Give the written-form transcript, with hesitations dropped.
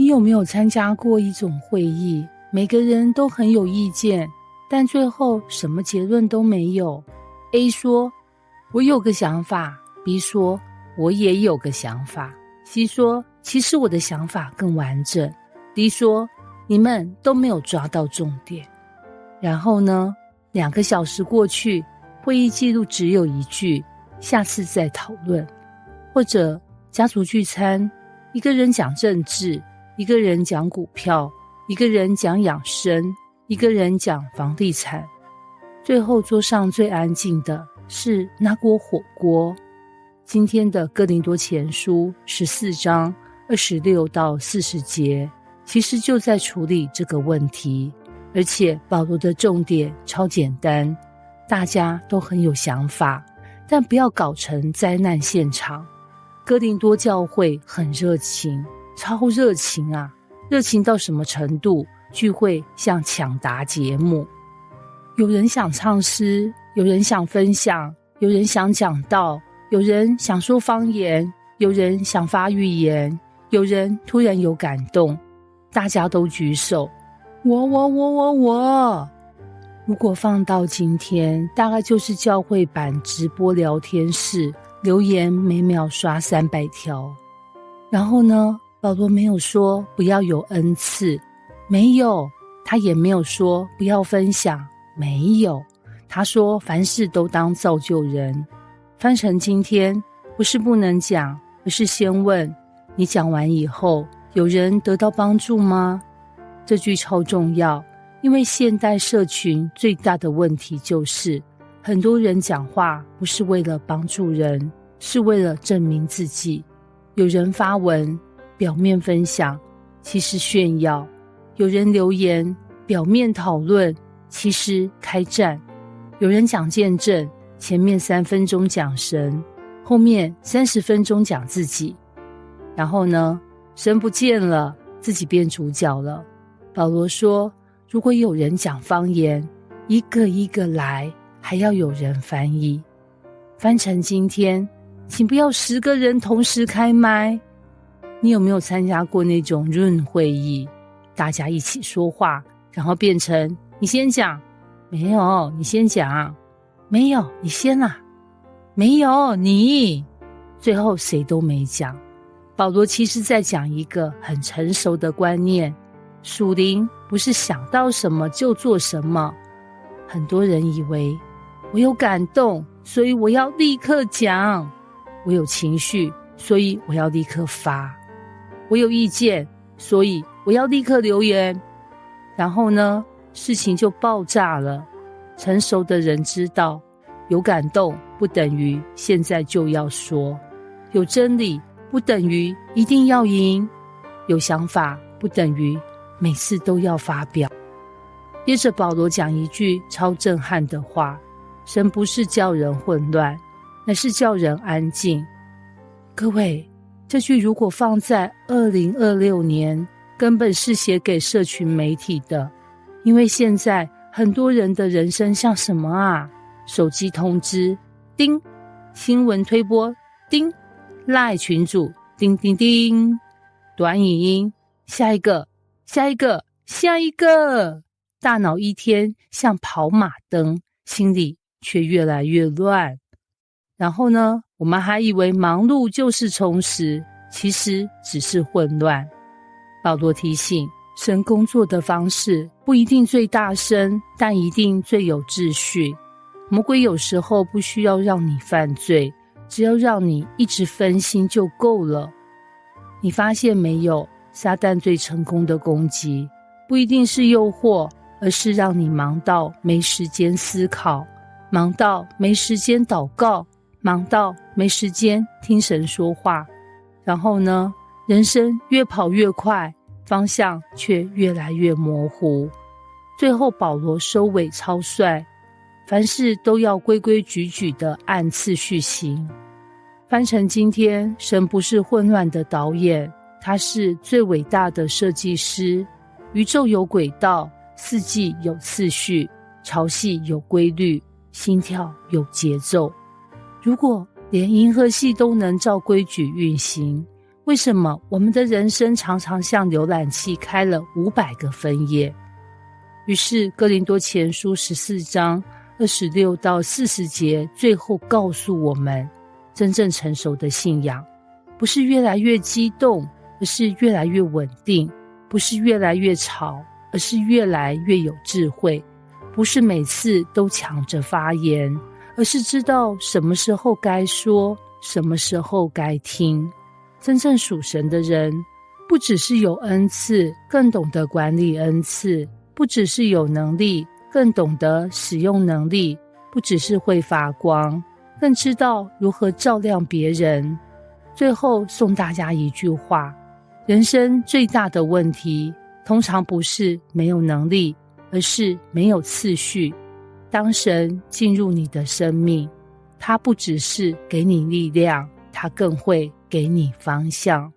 你有没有参加过一种会议，每个人都很有意见，但最后什么结论都没有？ A 说我有个想法， B 说我也有个想法， C 说其实我的想法更完整， D 说你们都没有抓到重点。然后呢，2个小时过去，会议记录只有一句下次再讨论。或者家族聚餐，一个人讲政治，一个人讲股票，一个人讲养生，一个人讲房地产，最后桌上最安静的是那锅火锅。今天的哥林多前书14章26到40节，其实就在处理这个问题，而且保罗的重点超简单，大家都很有想法，但不要搞成灾难现场。哥林多教会很热情，超热情啊！热情到什么程度？聚会像抢答节目，有人想唱诗，有人想分享，有人想讲道，有人想说方言，有人想发预言，有人突然有感动，大家都举手，我。如果放到今天，大概就是教会版直播聊天室，留言每秒刷300条。然后呢，保罗没有说不要有恩赐，没有，他也没有说不要分享，没有，他说凡事都当造就人。翻成今天，不是不能讲，而是先问你讲完以后，有人得到帮助吗？这句超重要，因为现代社群最大的问题就是很多人讲话不是为了帮助人，是为了证明自己。有人发文，表面分享，其实炫耀；有人留言，表面讨论，其实开战；有人讲见证，前面3分钟讲神，后面30分钟讲自己。然后呢，神不见了，自己变主角了。保罗说，如果有人讲方言，一个一个来，还要有人翻译。翻成今天，请不要10个人同时开麦。你有没有参加过那种 Zoom 会议，大家一起说话，然后变成你先讲，没有你先讲，没有你先啊，没有你，最后谁都没讲。保罗其实在讲一个很成熟的观念，属灵不是想到什么就做什么。很多人以为我有感动，所以我要立刻讲；我有情绪，所以我要立刻发；我有意见，所以我要立刻留言。然后呢，事情就爆炸了。成熟的人知道，有感动不等于现在就要说，有真理不等于一定要赢，有想法不等于每次都要发表。接着保罗讲一句超震撼的话，神不是叫人混乱，乃是叫人安静。各位，这句如果放在2026年，根本是写给社群媒体的。因为现在很多人的人生像什么啊？手机通知，叮；新闻推播，叮；赖群组，叮叮叮；短语音，下一个，下一个，下一个。大脑一天像跑马灯，心里却越来越乱。然后呢，我们还以为忙碌就是充实，其实只是混乱。保罗提醒，神工作的方式不一定最大声，但一定最有秩序。魔鬼有时候不需要让你犯罪，只要让你一直分心就够了。你发现没有，撒旦最成功的攻击不一定是诱惑，而是让你忙到没时间思考，忙到没时间祷告，忙到没时间听神说话。然后呢，人生越跑越快，方向却越来越模糊。最后保罗收尾超帅，凡事都要规规矩矩地按次序行。翻成今天，神不是混乱的导演，他是最伟大的设计师。宇宙有轨道，四季有次序，潮汐有规律，心跳有节奏。如果连银河系都能照规矩运行，为什么我们的人生常常像浏览器开了500个分页？于是哥林多前书14章26到40节最后告诉我们，真正成熟的信仰不是越来越激动，而是越来越稳定；不是越来越吵，而是越来越有智慧；不是每次都抢着发言，而是知道什么时候该说，什么时候该听。真正属神的人，不只是有恩赐，更懂得管理恩赐；不只是有能力，更懂得使用能力；不只是会发光，更知道如何照亮别人。最后送大家一句话：人生最大的问题，通常不是没有能力，而是没有次序。当神进入你的生命，他不只是给你力量，他更会给你方向。